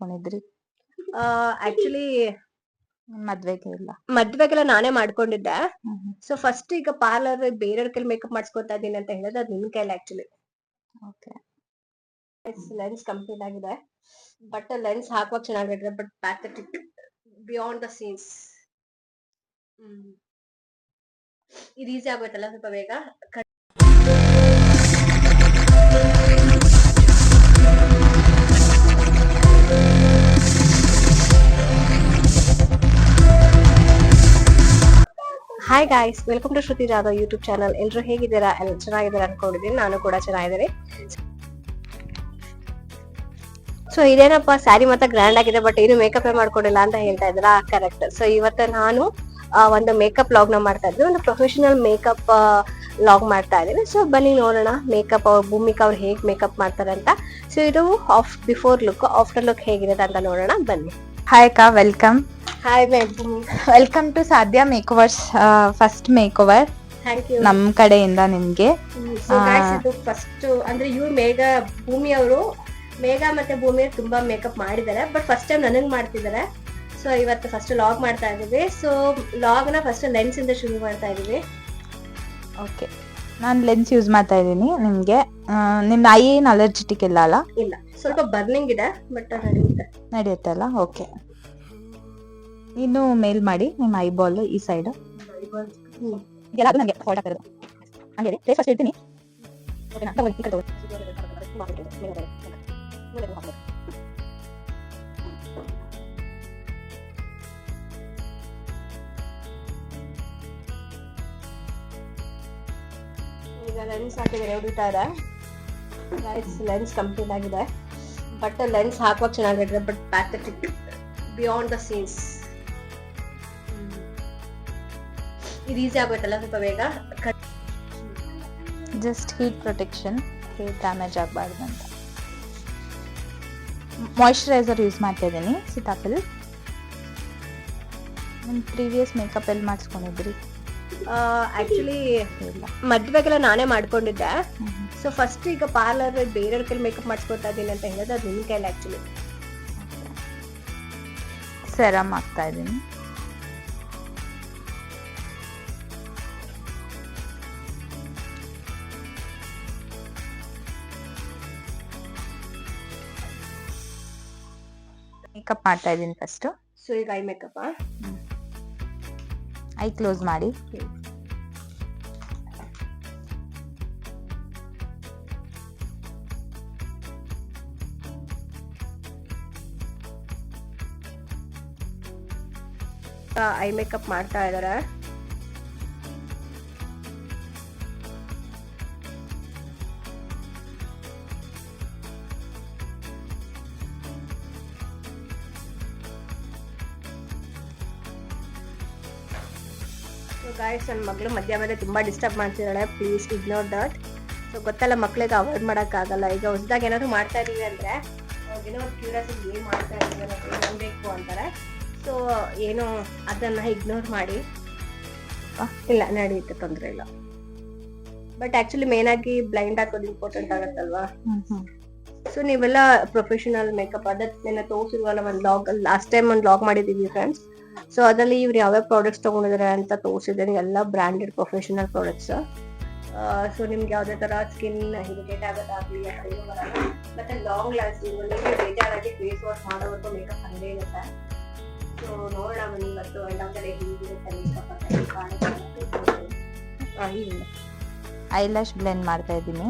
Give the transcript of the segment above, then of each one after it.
ಮಾಡಿಸ್ಕೊಂಡಿದ್ರಿ? Actually ಮದ್ವೆಗೆ ಇಲ್ಲ. ಮದ್ವೆಗೆಲ್ಲ ನಾನೇ ಮಾಡ್ಕೊಂಡಿದ್ದೆ. ಸೊ ಫಸ್ಟ್ ಈಗ ಪಾರ್ಲರ್ ಬೇರೆಯವ್ರ ಕೈಲಿ ಮೇಕಪ್ ಮಾಡಿಸ್ಕೊತಾ ಇದೀನಿ ಅಂತ ಹೇಳಿದ್ರೆ ಅದು ನಿನ್ ಕೈಲಿ ಆಕ್ಚುಲಿ. ಓಕೆ. ಲೆನ್ಸ್ ಕಂಪ್ಲೀಟ್ ಆಗಿದೆ, ಬಟ್ ಲೆನ್ಸ್ ಹಾಕುವಾಗ ಚೆನ್ನಾಗಿದೆ, but pathetic beyond the scenes. ಇದು ಈಸಿ ಆಗೋಯ್ತಲ್ಲ ಸ್ವಲ್ಪ ಬೇಗ. Hi guys, welcome to Shruti Jadhav YouTube channel. ಎಲ್ಲರೂ ಹೇಗಿದ್ದೀರಾ? ಎಲ್ಲ ಚೆನ್ನಾಗಿದ್ದೀರಾ ಅನ್ಕೊಂಡಿದ್ದೀನಿ. ನಾನು ಕೂಡ ಚೆನ್ನಾಗಿದ್ದೀನಿ. ಸೊ ಇದೇನಪ್ಪ ಸ್ಯಾರಿ ಮತ್ತೆ ಗ್ರ್ಯಾಂಡ್ ಆಗಿದೆ, ಬಟ್ ಏನು ಮೇಕಪ್ ಮಾಡ್ಕೊಂಡಿಲ್ಲ ಅಂತ ಹೇಳ್ತಾ ಇದ್ದೀರಾ? ಕರೆಕ್ಟ್. ಸೊ ಇವತ್ತು ನಾನು ಒಂದು ಮೇಕಪ್ ಲಾಗ್ ನ ಮಾಡ್ತಾ ಇದ್ದೀನಿ, ಒಂದು ಪ್ರೊಫೆಷನಲ್ ಮೇಕಪ್ ಲಾಗ್ ಮಾಡ್ತಾ ಇದ್ದೀನಿ. ಸೊ ಬನ್ನಿ ನೋಡೋಣ ಮೇಕಪ್ ಭೂಮಿಕಾ ಅವ್ರು ಹೇಗ್ ಮೇಕಪ್ ಮಾಡ್ತಾರೆ ಅಂತ. ಸೊ ಇದು ಬಿಫೋರ್ ಲುಕ್, ಆಫ್ಟರ್ ಲುಕ್ ಹೇಗಿರುತ್ತೆ ಅಂತ ನೋಡೋಣ ಬನ್ನಿ. ಹಾಯ್ ಅಕ್ಕ, ವೆಲ್ಕಮ್. ಹಾಯ್ ವೆಲ್ಕಮ್ ಟು ಸಾಧ್ಯ ಮೇಕವರ್ಸ್ ಫಸ್ಟ್ ಮೇಕವರ್ ಥ್ಯಾಂಕ್ ಯು ನಮ್ ಕಡೆಯಿಂದ ನಿಮ್ಗೆ. ಸೊ ಗೈಸ್, ಇದು ಫಸ್ಟ್ ಅಂದ್ರೆ ಇವ್ರು ಭೂಮಿ ಅವರು ಮೇಘ ಮತ್ತೆ ಭೂಮಿ ತುಂಬಾ ಮೇಕಪ್ ಮಾಡಿದ್ದಾರೆ, ಬಟ್ ಫಸ್ಟ್ ಟೈಮ್ ನನಗ್ ಮಾಡ್ತಿದ್ದಾರೆ. ಸೊ ಇವತ್ತು ಫಸ್ಟ್ ಲಾಗ್ ಮಾಡ್ತಾ ಇದೀವಿ. ಸೊ ಲಾಗ್ ನ ಫಸ್ಟ್ ಲೆನ್ಸ್ ಇಂದ ಶುರು ಮಾಡ್ತಾ ಇದೀವಿ. ಓಕೆ, ನಾನು ಲೆನ್ಸ್ ಯೂಸ್ ಮಾಡ್ತಾ ಇದ್ದೀನಿ. ನಿಮ್ಗೆ ನಿಮ್ ಐ ಏನ್ ಅಲರ್ಜಿಟಿಕ್ ಇಲ್ಲ ಅಲ್ಲ? ಇಲ್ಲ, ಸ್ವಲ್ಪ ಬರ್ನಿಂಗ್ ಇದೆ, ಬಟ್ ನಡೆಯುತ್ತೆ ಅಲ್ಲ? ಓಕೆ, ಇನ್ನು ಮೇಲ್ ಮಾಡಿ ನಿಮ್ಮ ಐಬಾಲ್ ಈ ಸೈಡ್. ನನಗೆ ಫಾಲ್ಟ್ ಆಗ್ತಿರೋದು ಹಂಗೆ ಫಸ್ಟ್ ಹೇಳ್ತೀನಿ. ಈಗ ಲೆನ್ಸ್ ಹಾಕಿದ್ರೆ ಹೊಡಿತಾರೆ. ಲೆನ್ಸ್ ಕಂಪ್ಲೀಟ್ ಆಗಿದೆ, ಬಟ್ ಲೆನ್ಸ್ ಹಾಕುವಾಗ ಚೆನ್ನಾಗಿದೆ, but pathetic beyond the scenes. ಇದು ಈಸಿ ಆಗೋಯ್ತಲ್ಲ ಸ್ವಲ್ಪ ಬೇಗ. Just heat protection, hair damage ಆಗಬಾರ್ದು ಅಂತ ಮಾಯಿಶ್ಚರೈಸರ್ ಯೂಸ್ ಮಾಡ್ತಾ ಇದ್ದೀನಿ, ಸಿತಾಫಿಲ್. ನಿಮ್ಮ ಪ್ರೀವಿಯಸ್ ಮೇಕಪ್ ಎಲ್ಲಿ ಮಾಡಿಸ್ಕೊಂಡಿದ್ರಿ? ಆಕ್ಚುಲಿ ಮದ್ವೆಗೆಲ್ಲ ನಾನೇ ಮಾಡ್ಕೊಂಡಿದ್ದೆ. ಸೊ ಫಸ್ಟ್ ಈಗ ಪಾರ್ಲರ್ ಬೇರೆಯವ್ರ ಕೈಲಿ ಮೇಕಪ್ ಮಾಡಿಸ್ಕೊತಾ ಇದೀನಿ ಅಂತ ಹೇಳಿದ್ರೆ ಅದು ನಿನ್ ಕೈಲಿ ಆಕ್ಚುಲಿ. ಸೆರಮ್ ಹಾಕ್ತಾ ಇದ್ದೀನಿ. ಮೇಕಪ್ ಮಾಡ್ತಾ ಇದ್ದೀನಿ ಫಸ್ಟ್. ಸೊ ಈಗ ಐ ಮೇಕಪ್ ಐ ಕ್ಲೋಸ್ ಮಾಡಿ. ಐ ಮೇಕಪ್ ಮಾಡ್ತಾ ಇದಾರೆ. ಗಾಯ್ಸ್, ನನ್ನ ಮಗಳು ಮಧ್ಯ ತುಂಬಾ ಡಿಸ್ಟರ್ಬ್ ಮಾಡ್ತಿದ್ದಾಳೆ, ಪ್ಲೀಸ್ ಇಗ್ನೋರ್ ದಟ್. ಸೊ ಗೊತ್ತಲ್ಲ, ಮಕ್ಳಿಗೆ ಅವಾಯ್ಡ್ ಮಾಡಕ್ ಆಗಲ್ಲ. ಈಗ ಹೊಸದಾಗಿ ಏನಾದ್ರು ಮಾಡ್ತಾ ಇದೀವಿ ಅಂದ್ರೆ ಏನೋ ಒಂದು ಕ್ಯೂರಿಯಾಸಿಟಿ, ಏನ್ ಮಾಡ್ತಾ ಇದೀವಿ ಏನ್ ಬೇಕು ಅಂತಾರೆ. ಸೊ ಏನೋ ಅದನ್ನ ಇಗ್ನೋರ್ ಮಾಡಿ. ಇಲ್ಲ, ನಡೆಯುತ್ತೆ, ತೊಂದ್ರೆ ಇಲ್ಲ. ಬಟ್ ಆಕ್ಚುಲಿ ಮೇನ್ ಆಗಿ ಬ್ಲೈಂಡ್ ಹಾಕೋದು ಇಂಪಾರ್ಟೆಂಟ್ ಆಗತ್ತಲ್ವಾ? ಸೊ ನೀವೆಲ್ಲ ಪ್ರೊಫೆಷನಲ್ ಮೇಕಪ್ ಅದನ್ನ ತೋರಿಸಿರುವಲ್ಲ ಒಂದು ಲಾಗ್, ಲಾಸ್ಟ್ ಟೈಮ್ ಒಂದು ಲಾಗ್ ಮಾಡಿದೀವಿ ಫ್ರೆಂಡ್ಸ್. ಸೊ ಅದರಲ್ಲಿ ಇವ್ರು ಯಾವ್ಯಾವ ಪ್ರಾಡಕ್ಟ್ಸ್ ತಗೊಂಡಿದ್ದಾರೆ ಅಂತ ತೋರಿಸಿದ್ದಾರೆ, ಎಲ್ಲ ಬ್ರಾಂಡೆಡ್ ಪ್ರೊಫೆಷನಲ್ ಪ್ರಾಡಕ್ಟ್ಸ್. ಸೊ ನಿಮ್ಗೆ ಯಾವ್ದೇ ತರ ಸ್ಕಿನ್ ಇರಿಟೇಟ್ ಆಗೋದಾಗ್ಲಿ ಏನು ಬರಲ್ಲ, ಮತ್ತೆ ಲಾಂಗ್ ಲಾಸ್ಟಿಂಗ್. ನಿಮಗೆ ಬೇಜಾರಾಗಿ ಫೇಸ್ ವಾಶ್ ಮಾಡೋವರೆಗೂ ಮೇಕಪ್ ಹಂಗೆ ಇರುತ್ತೆ. ಸೊ ನೋಡೋಣ ಬನ್ನಿ ಇವತ್ತು ಎಲ್ಲ ಕಡೆ ಹೇಗಿರುತ್ತೆ ಮೇಕಪ್ ಅಂತ ಕಾಣುತ್ತೆ. ಐಲ್ಯಾಶ್ ಬ್ಲೆಂಡ್ ಮಾಡ್ತಾ ಇದ್ದೀನಿ.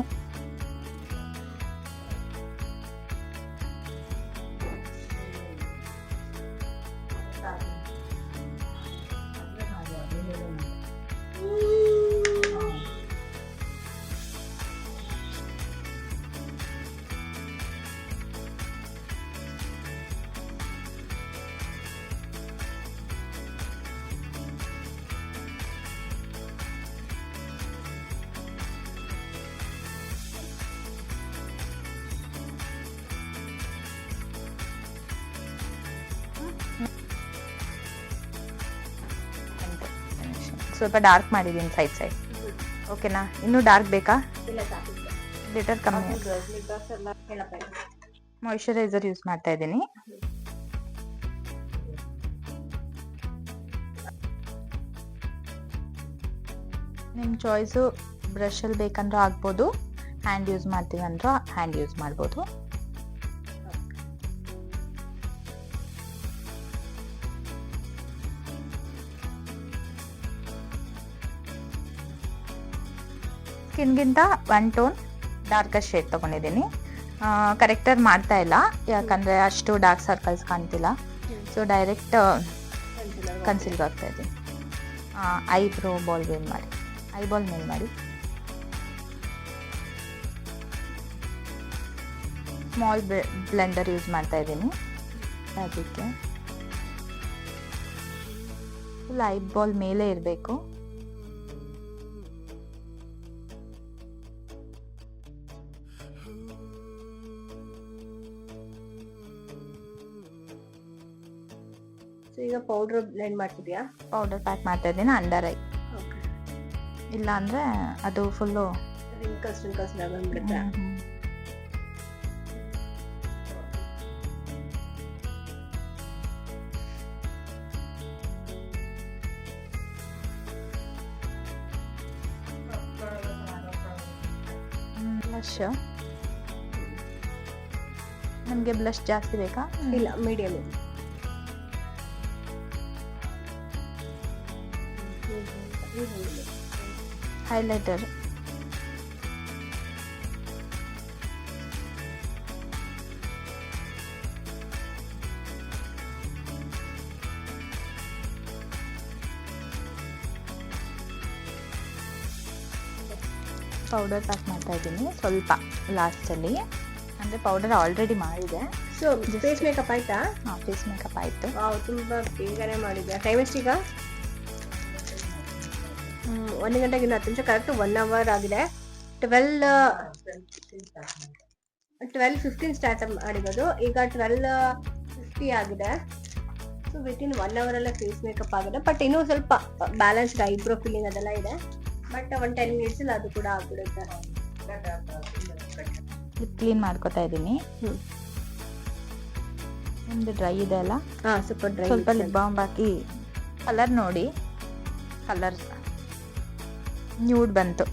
ಸ್ವಲ್ಪ ಡಾರ್ಕ್ ಮಾಡಿದ್ದೀನಿ ಸೈಡ್ ಸೈಡ್. ಓಕೆನಾ? ಇನ್ನೂ ಡಾರ್ಕ್ ಬೇಕಾ? ಲಿಟರ್ ಕಮ್ಮಿ. ಮಾಯಿಶ್ಚರೈಸರ್ ಯೂಸ್ ಮಾಡ್ತಾ ಇದ್ದೀನಿ. ನಿಮ್ಮ ಚಾಯ್ಸು, ಬ್ರಷಲ್ಲಿ ಬೇಕಂದ್ರೂ ಆಗ್ಬೋದು, ಹ್ಯಾಂಡ್ ಯೂಸ್ ಮಾಡ್ತೀವಿ ಅಂದ್ರೂ ಹ್ಯಾಂಡ್ ಯೂಸ್ ಮಾಡ್ಬೋದು. ಸ್ಕಿನ್ಗಿಂತ 1 ಟೋನ್ ಡಾರ್ಕರ್ ಶೇಡ್ ತೊಗೊಂಡಿದ್ದೀನಿ. ಕರೆಕ್ಟರ್ ಮಾಡ್ತಾ ಇಲ್ಲ, ಯಾಕಂದರೆ ಅಷ್ಟು ಡಾರ್ಕ್ ಸರ್ಕಲ್ಸ್ ಕಾಣ್ತಿಲ್ಲ. ಸೊ ಡೈರೆಕ್ಟ್ ಕನ್ಸಿಲ್ಗೆ ಹಾಕ್ತಾ ಇದ್ದೀನಿ. ಐಬ್ರೋ ಬಾಲ್ ಮೇಲ್ ಮಾಡಿ, ಐಬಾಲ್ ಮೇಲ್ ಮಾಡಿ. ಸ್ಮಾಲ್ ಬ್ಲೆಂಡರ್ ಯೂಸ್ ಮಾಡ್ತಾ ಇದ್ದೀನಿ ಅದಕ್ಕೆ. ಫುಲ್ ಐಬಾಲ್ ಮೇಲೆ ಇರಬೇಕು. ಈಗ ಪೌಡರ್ ಬ್ಲೆಂಡ್ ಮಾಡ್ತಿದ್ಯಾ? ಪೌಡರ್ ಪ್ಯಾಕ್ ಮಾಡ್ತಾ ಇದ್ದೀನಿ ಅಂಡರ್ ಐ. ಇಲ್ಲ ಅಂದ್ರೆ ಅದು ಫುಲ್ಲು ರಿಂಕಲ್ಸ್ ಬಂದ್ಬಿಡುತ್ತೆ. ಬ್ಲಷ್ ನಮಗೆ ಬ್ಲಷ್ ಜಾಸ್ತಿ ಬೇಕಾ? ಇಲ್ಲ, ಮೀಡಿಯಂ ಇದೆ. ಹೈಲೈಟರ್ ಪೌಡರ್ ಪ್ಯಾಕ್ ಮಾಡ್ತಾ ಇದ್ದೀನಿ ಸ್ವಲ್ಪ ಲಾಸ್ಟಲ್ಲಿ, ಅಂದರೆ ಪೌಡರ್ ಆಲ್ರೆಡಿ ಮಾಡಿದೆ. ಸೊ ಫೇಸ್ ಮೇಕಪ್ ಆಯ್ತಾ? ಹಾಂ, ಫೇಸ್ ಮೇಕಪ್ ಆಯಿತು. ತುಂಬ ಬೇಗನೆ ಮಾಡಿದ್ದೆ. ಟೈಮ್ ಎಷ್ಟೀಗ? 1 ಗಂಟೆಗೆ 10 ನಿಮಿಷ, ಕರೆಕ್ಟ್ 1 ಅವರ್ ಆಗಿದೆ. 12:15 ಸ್ಟಾರ್ಟ್ ಮಾಡಿರೋದು, ಈಗ 12:50 ಆಗಿದೆ. ಸೊ ವಿತಿನ್ 1 ಅವರಲ್ಲೇ ಫೇಸ್ ಮೇಕಪ್ ಆಗಿದೆ. ಬಟ್ ಇನ್ನೂ ಸ್ವಲ್ಪ ಬ್ಯಾಲೆನ್ಸ್ಡ್ ಐಬ್ರೋ ಫಿಲ್ಲಿಂಗ್ ಅದೆಲ್ಲ ಇದೆ. ಬಟ್ 10 ಮಿನಿಟ್ಸ್ ಅದು ಕೂಡ ಆಗ್ಬಿಡುತ್ತೆ. ಕ್ಲೀನ್ ಮಾಡ್ಕೊತಾ ಇದ್ದೀನಿ. ನಿಮ್ದು ಡ್ರೈ ಇದೆ ಅಲ್ಲ? ಸ್ವಲ್ಪ ಲಿಪ್ ಬಾಮ್ ಹಾಕಿ ಕಲರ್ ನೋಡಿ. ಕಲರ್ ನ್ಯೂಡ್ ಬಂತು.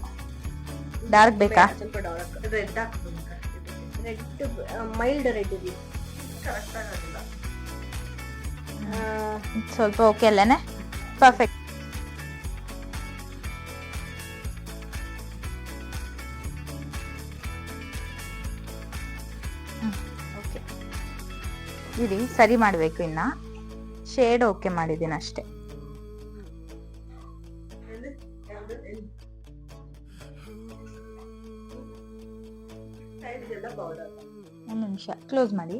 ಡಾರ್ಕ್ ಬೇಕಾ? ಸ್ವಲ್ಪ ಡಾರ್ಕ್ ರೆಡ್ ಮೈಲ್ಡ್ ರೆಡ್ ಇದೆ. ಸ್ವಲ್ಪ ಓಕೆ ಅಲ್ಲೇನೆ? ಪರ್ಫೆಕ್ಟ್. ಓಕೆ, ಇರಿ ಸರಿ ಮಾಡಬೇಕು. ಇನ್ನು ಶೇಡ್ ಓಕೆ ಮಾಡಿದ್ದೀನಿ ಅಷ್ಟೇ. ಒಂದು ನಿಮಿಷ ಕ್ಲೋಸ್ ಮಾಡಿ.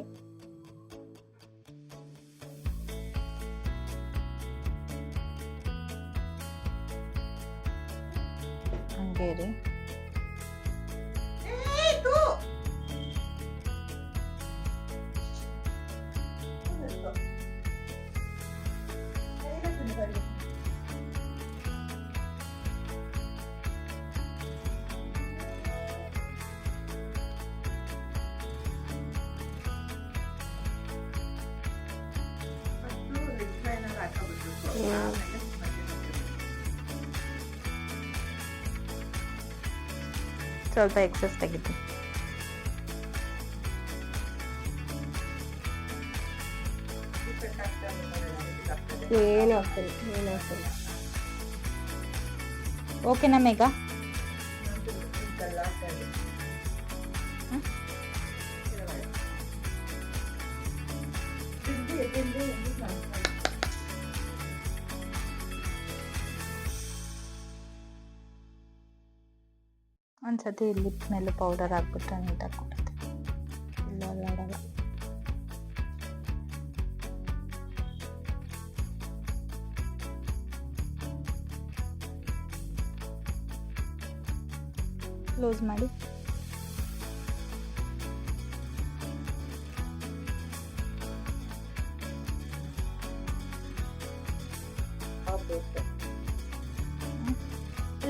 ಹಂಗೆ ರೀ. ಸ್ವಲ್ಪ ಎಕ್ಸಸ್ ತೆಗಿತು. ಏನು ಆಗ್ತಿಲ್ಲ. ಓಕೆನಾ ಮೇಘ? ಒಂದ್ಸತಿ ಲಿಪ್ ಮೇಲೆ ಪೌಡರ್ ಹಾಕ್ಬಿಟ್ರೆ ನೀಟಾಗಿ ಕೊಡುತ್ತೆ. ಇಲ್ಲ ಆಡಲ್ಲ. ಕ್ಲೋಸ್ ಮಾಡಿ.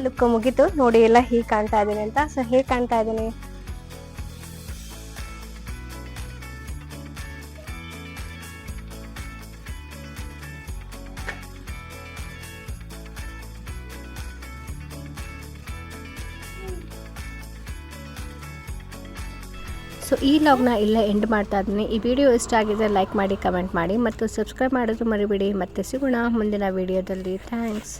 ಲುಕ್ ಮುಗೀತು ನೋಡಿ. ಎಲ್ಲ ಹೀಗೆ ಕಾಣ್ತಾ ಇದ್ದೀನಿ ಅಂತ. ಸೊ ಹೇಗೆ ಕಾಣ್ತಾ ಇದ್ದೀನಿ? ಸೊ ಈ ಲಾಗ್ನ ಇಲ್ಲೇ ಎಂಡ್ ಮಾಡ್ತಾ ಇದ್ದೀನಿ. ಈ ವಿಡಿಯೋ ಇಷ್ಟ ಆಗಿದೆ ಲೈಕ್ ಮಾಡಿ, ಕಮೆಂಟ್ ಮಾಡಿ ಮತ್ತು ಸಬ್ಸ್ಕ್ರೈಬ್ ಮಾಡೋದು ಮರಿಬೇಡಿ. ಮತ್ತೆ ಸಿಗೋಣ ಮುಂದಿನ ವಿಡಿಯೋದಲ್ಲಿ. ಥ್ಯಾಂಕ್ಸ್.